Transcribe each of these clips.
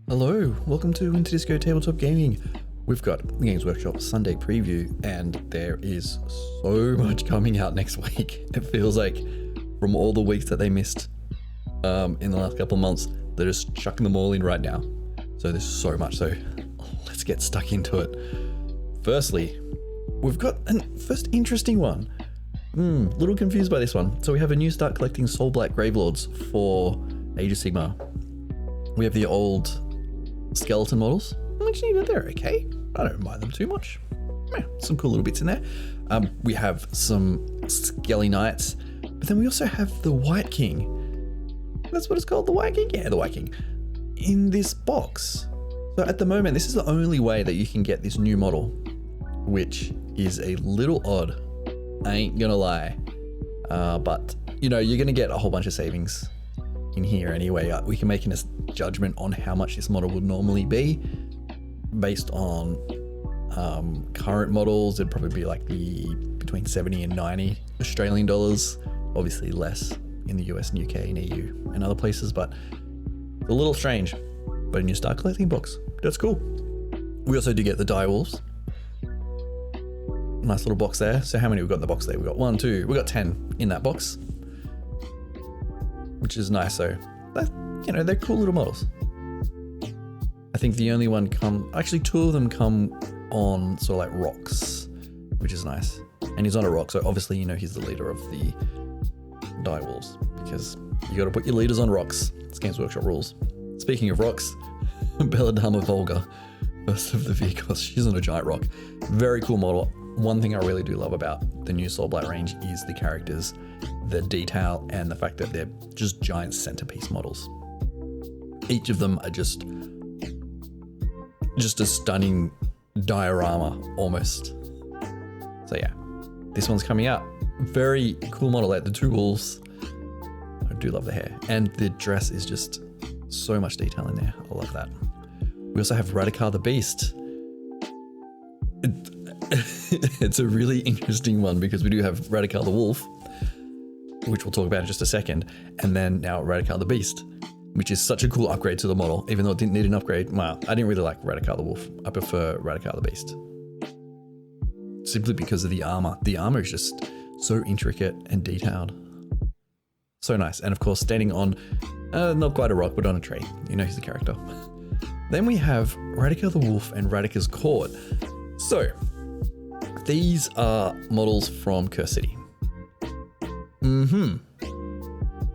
Hello, welcome to Interdisco Tabletop Gaming. We've got the Games Workshop Sunday preview, and there is so much coming out next week. It feels like from all the weeks that they missed in the last couple of months, they're just chucking them all in right now. So there's so much, so let's get stuck into it. Firstly, we've got a first interesting one. Little confused by this one. So we have a new start collecting Soulblight Gravelords for Age of Sigmar. We have the old skeleton models. Actually, they're okay. I don't mind them too much. Yeah, some cool little bits in there. We have some Skelly Knights, but then we also have the Wight King. That's what it's called, the Wight King? Yeah, the Wight King. In this box. So at the moment, this is the only way that you can get this new model, which is a little odd. I ain't gonna lie. But, you know, you're gonna get a whole bunch of savings in here anyway. We can make a judgment on how much this model would normally be based on current models. It'd probably be like between 70 and 90 Australian dollars, obviously less in the US and UK and EU and other places, but a little strange. But in your start collecting box, that's cool. We also do get the dire wolves. Nice little box there. So how many we got in the box there? We got 1, 2, we got 10 in that box, which is nice. So that, you know, they're cool little models. I think the only one actually 2 of them come on sort of like rocks, which is nice. And he's on a rock, so obviously, you know, he's the leader of the dire wolves, because you got to put your leaders on rocks. It's Games Workshop rules. Speaking of rocks, Belladamma Volga, first of the Vyrkos, she's on a giant rock. Very cool model. One thing I really do love about the new Soulblight range is the characters, the detail, and the fact that they're just giant centerpiece models. Each of them are just a stunning diorama almost. So yeah, this one's coming out. Very cool model. Like the 2 wolves, I do love the hair, and the dress is just so much detail in there. I love that. We also have Radukar the Beast. It's a really interesting one because we do have Radukar the Wolf, which we'll talk about in just a second, and then now Radukar the Beast, which is such a cool upgrade to the model, even though it didn't need an upgrade. Well, I didn't really like Radukar the Wolf. I prefer Radukar the Beast. Simply because of the armor. The armor is just so intricate and detailed. So nice. And of course, standing on, not quite a rock, but on a tree. You know he's the character. Then we have Radukar the Wolf and Radukar's Court. So, these are models from Curse City.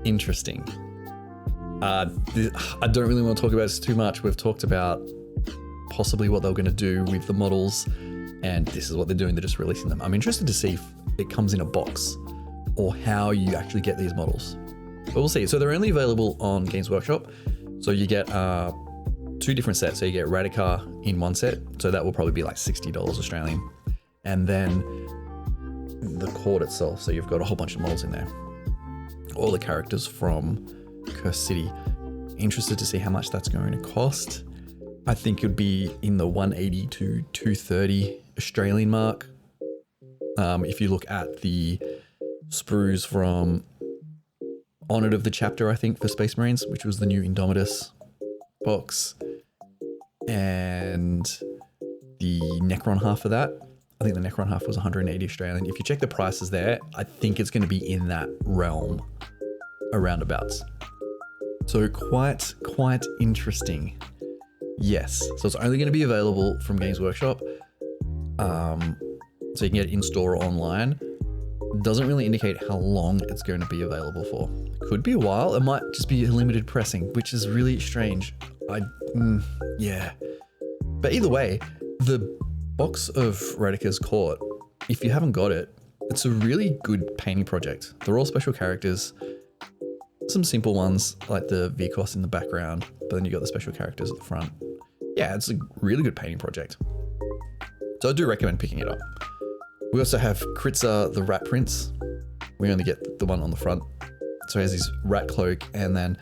Interesting. I don't really want to talk about this too much. We've talked about possibly what they're going to do with the models, and this is what they're doing. They're just releasing them. I'm interested to see if it comes in a box or how you actually get these models. But we'll see. So they're only available on Games Workshop. So you get 2 different sets. So you get Radukar in one set. So that will probably be like $60 Australian. And then the court itself. So you've got a whole bunch of models in there. All the characters from Curse City. Interested to see how much that's going to cost. I think it would be in the 180 to 230 Australian mark. If you look at the sprues from Honored of the Chapter, I think, for Space Marines, which was the new Indomitus box, and the Necron half of that. I think the Necron half was 180 Australian. If you check the prices there, I think it's going to be in that realm around abouts. So quite interesting. Yes. So it's only going to be available from Games Workshop. So you can get it in store or online. Doesn't really indicate how long it's going to be available for. Could be a while. It might just be a limited pressing, which is really strange. Yeah. But either way, the box of Radukar's Court, if you haven't got it, it's a really good painting project. They're all special characters. Some simple ones like the Vyrkos in the background, but then you got the special characters at the front. Yeah, it's a really good painting project. So I do recommend picking it up. We also have Kritza the Rat Prince. We only get the one on the front. So he has his rat cloak, and then,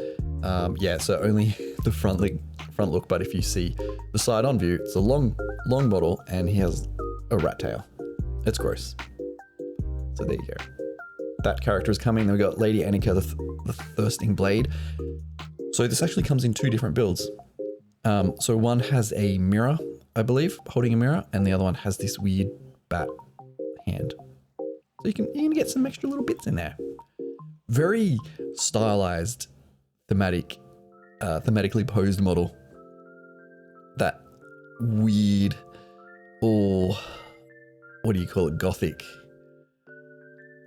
yeah, so only the front look, but if you see the side on view, it's a long model, and he has a rat tail. It's gross. So there you go. That character is coming. Then we got Lady Annika, the Thirsting Blade. So this actually comes in 2 different builds. So one has a mirror, I believe, holding a mirror, and the other one has this weird bat hand. So you can get some extra little bits in there. Very stylized, thematically posed model. That weird, what do you call it? Gothic.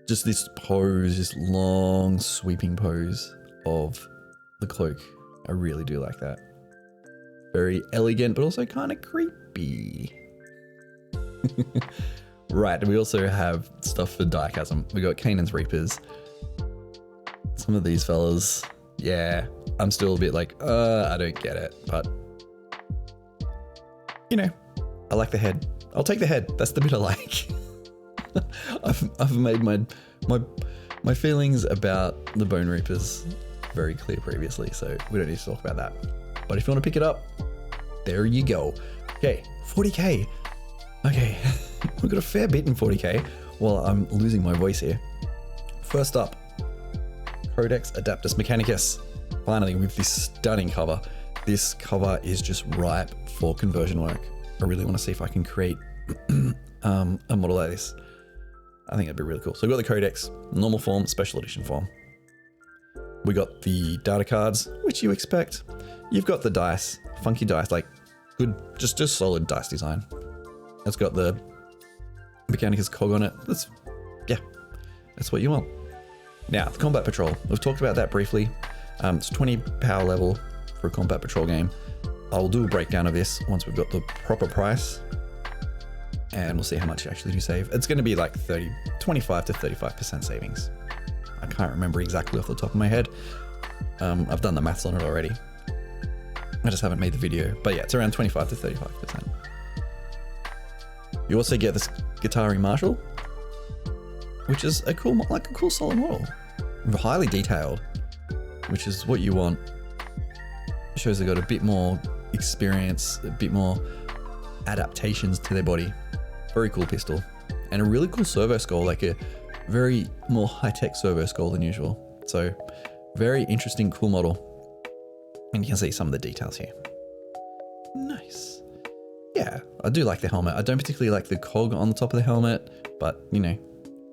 Just this pose, this long sweeping pose of the cloak. I really do like that. Very elegant, but also kind of creepy. Right, and we also have stuff for diechasm. We got Kainan's Reapers. Some of these fellas, yeah, I'm still a bit like, I don't get it, but you know, I like the head. I'll take the head. That's the bit I like. I've made my feelings about the Bone Reapers very clear previously, so we don't need to talk about that. But if you want to pick it up, there you go. Okay, 40k. Okay, we've got a fair bit in 40k. Well, I'm losing my voice here. First up, Codex Adeptus Mechanicus. Finally, with this stunning cover. This cover is just ripe for conversion work. I really want to see if I can create a model like this. I think that'd be really cool. So we've got the Codex, normal form, special edition form. We got the data cards, which you expect. You've got the dice, funky dice, like good, just solid dice design. It's got the Mechanicus cog on it. That's what you want. Now, the Combat Patrol. We've talked about that briefly. It's 20 power level for a Combat Patrol game. I'll do a breakdown of this once we've got the proper price, and we'll see how much you actually do save. It's going to be like 25 to 35% savings. I can't remember exactly off the top of my head. I've done the maths on it already. I just haven't made the video, but yeah, it's around 25 to 35%. You also get this Skitarii Marshal, which is a cool solid model, highly detailed, which is what you want. It shows they got a bit more experience, a bit more adaptations to their body. Very cool pistol, and a really cool servo skull, like a very more high-tech servo skull than usual. So very interesting, cool model. And you can see some of the details here. Nice. Yeah, I do like the helmet. I don't particularly like the cog on the top of the helmet, but you know,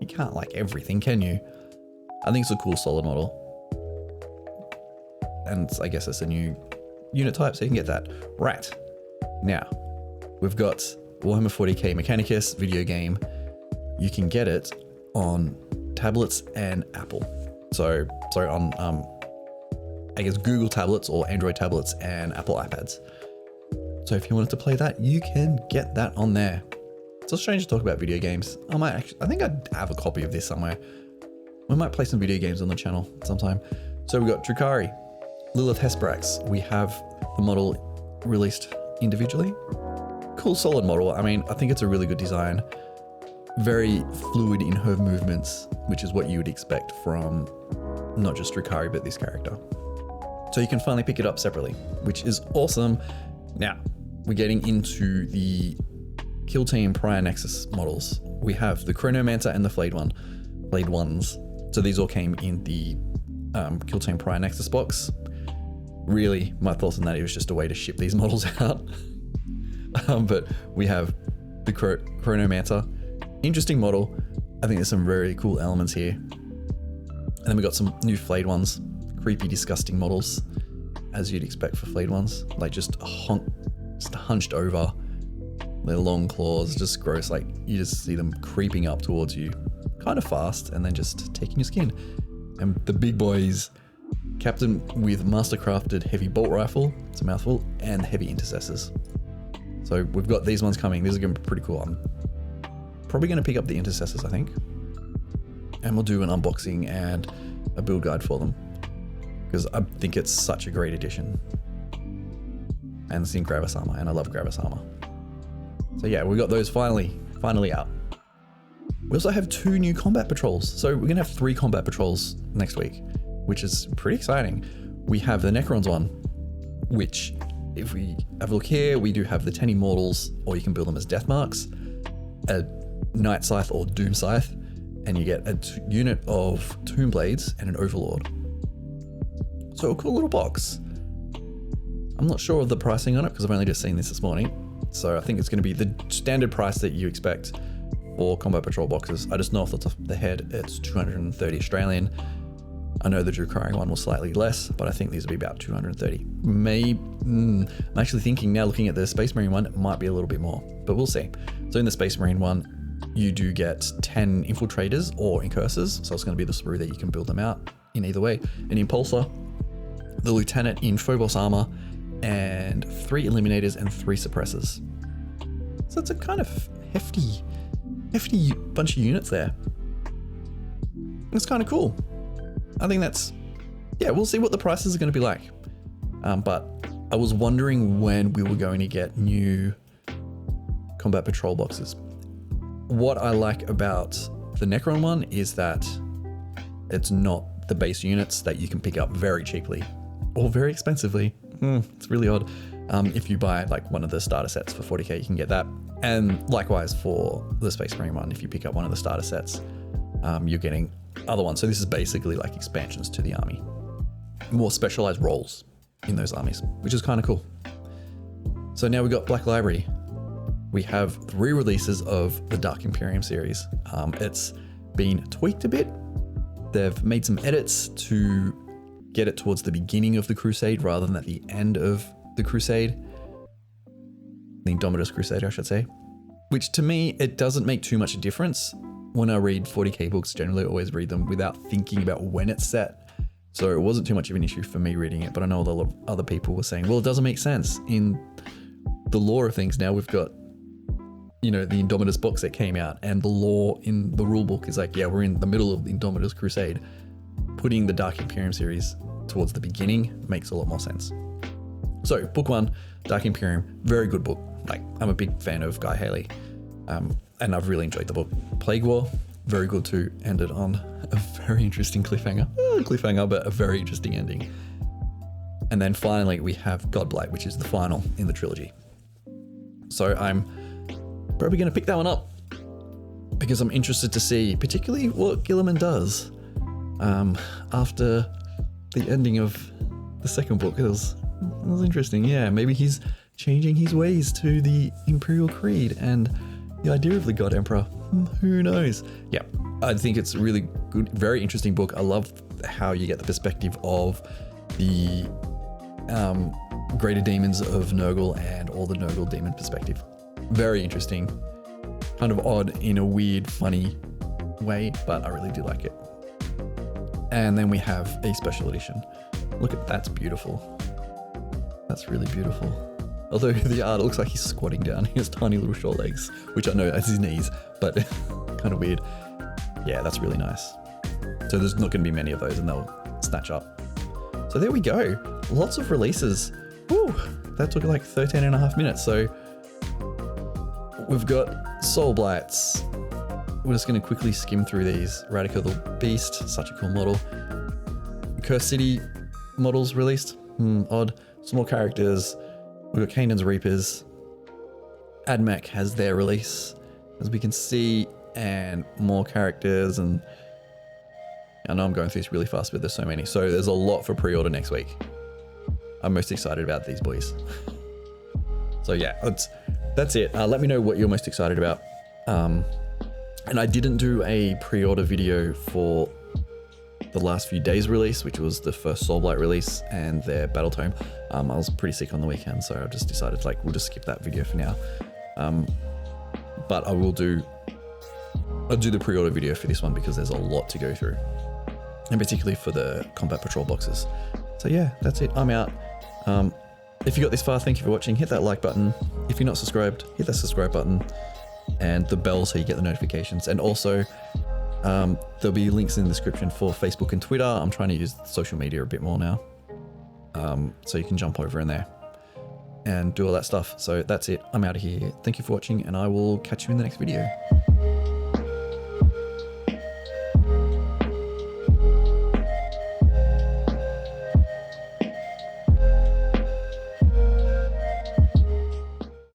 you can't like everything, can you? I think it's a cool solid model. And I guess it's a new unit type, so you can get that. Right. Now, we've got Warhammer 40k Mechanicus video game. You can get it on tablets and Apple. So, sorry, on I guess Google tablets or Android tablets and Apple iPads. So if you wanted to play that, you can get that on there. It's so strange to talk about video games. I think I have a copy of this somewhere. We might play some video games on the channel sometime. So we've got Drukari, Lelith, Hesperax. We have the model released individually. Cool, solid model. I mean, I think it's a really good design. Very fluid in her movements, which is what you would expect from not just Drukari, but this character. So you can finally pick it up separately, which is awesome. Now, we're getting into the Kill Team Prior Nexus models. We have the Chronomancer and the Flayed ones. So these all came in the Kill Team Prior Nexus box. Really, my thoughts on that, it was just a way to ship these models out. But we have the Chronomancer. Interesting model. I think there's some very cool elements here. And then we got some new Flayed ones. Creepy, disgusting models, as you'd expect for Flayed ones. Like just hunched over, their long claws, just gross. Like you just see them creeping up towards you kind of fast and then just taking your skin. And the big boys, Captain with mastercrafted heavy bolt rifle, it's a mouthful, and heavy intercessors. So we've got these ones coming. These are going to be pretty cool. I'm probably going to pick up the intercessors, I think. And we'll do an unboxing and a build guide for them, because I think it's such a great addition. And it's in Gravis armor, and I love Gravis armor. So yeah, we got those finally out. We also have 2 new combat patrols. So we're gonna have 3 combat patrols next week, which is pretty exciting. We have the Necrons one, which if we have a look here, we do have the 10 Immortals, or you can build them as Death Marks, a Night Scythe or Doom Scythe, and you get a unit of Tomb Blades and an Overlord. So a cool little box. I'm not sure of the pricing on it because I've only just seen this morning. So I think it's going to be the standard price that you expect for Combat Patrol boxes. I just know off the top of the head it's 230 Australian. I know the Drukari one was slightly less, but I think these will be about 230. I'm actually thinking now, looking at the Space Marine one, it might be a little bit more, but we'll see. So in the Space Marine one, you do get 10 Infiltrators or Incursors, so it's going to be the sprue that you can build them out in either way. An Impulsor, the Lieutenant in Phobos armor, and 3 Eliminators and 3 Suppressors. So it's a kind of hefty bunch of units there. It's kind of cool. I think that's, yeah, we'll see what the prices are going to be like. But I was wondering when we were going to get new Combat Patrol boxes. What I like about the Necron one is that it's not the base units that you can pick up very cheaply or very expensively. It's really odd. If you buy like one of the starter sets for 40k, you can get that. And likewise for the Space Marine one, if you pick up one of the starter sets, you're getting other ones. So this is basically like expansions to the army, more specialized roles in those armies, which is kind of cool. So now we've got Black Library. We have 3 releases of the Dark Imperium series. It's been tweaked a bit. They've made some edits to get it towards the beginning of the Crusade rather than at the end of the Crusade. The Indomitus Crusade, I should say. Which to me, it doesn't make too much difference. When I read 40k books, generally I always read them without thinking about when it's set. So it wasn't too much of an issue for me reading it, but I know a lot of other people were saying, well, it doesn't make sense. In the lore of things now, we've got, you know, the Indomitus box that came out, and the lore in the rulebook is like, yeah, we're in the middle of the Indomitus Crusade. Putting the Dark Imperium series towards the beginning makes a lot more sense. So, book 1, Dark Imperium, very good book. Like, I'm a big fan of Guy Haley. And I've really enjoyed the book. Plague War, very good too. Ended on a very interesting cliffhanger. But a very interesting ending. And then finally, we have Godblight, which is the final in the trilogy. So I'm probably going to pick that one up because I'm interested to see particularly what Gilliman does after the ending of the second book. It was interesting. Yeah, maybe he's changing his ways to the Imperial Creed and the idea of the God Emperor. Who knows? Yeah, I think it's a really good, very interesting book. I love how you get the perspective of the greater demons of Nurgle and all the Nurgle demon perspective. Very interesting. Kind of odd in a weird, funny way, but I really do like it. And then we have a special edition. Look at that's beautiful. That's really beautiful. Although the art looks like he's squatting down. He has tiny little short legs, which I know that's his knees, but kind of weird. Yeah, that's really nice. So there's not going to be many of those and they'll snatch up. So there we go. Lots of releases. Woo, that took like 13 and a half minutes. So we've got Soulblights. We're just going to quickly skim through these. Radukar the Beast, such a cool model. Curse City models released. Odd. Some more characters. We've got Kainan's Reapers. AdMech has their release, as we can see, and more characters. And I know I'm going through this really fast, but there's so many. So there's a lot for pre-order next week. I'm most excited about these boys. So yeah, that's it. Let me know what you're most excited about. And I didn't do a pre-order video for the last few days release, which was the first Soulblight release and their Battle Tome. I was pretty sick on the weekend, so I just decided we'll just skip that video for now. But I'll do the pre-order video for this one because there's a lot to go through, and particularly for the Combat Patrol boxes. So yeah, that's it. I'm out. If you got this far, thank you for watching. Hit that like button. If you're not subscribed, hit that subscribe button and the bell so you get the notifications. And also, there'll be links in the description for Facebook and Twitter. I'm trying to use social media a bit more now. So you can jump over in there and do all that stuff. So that's it. I'm out of here. Thank you for watching, and I will catch you in the next video.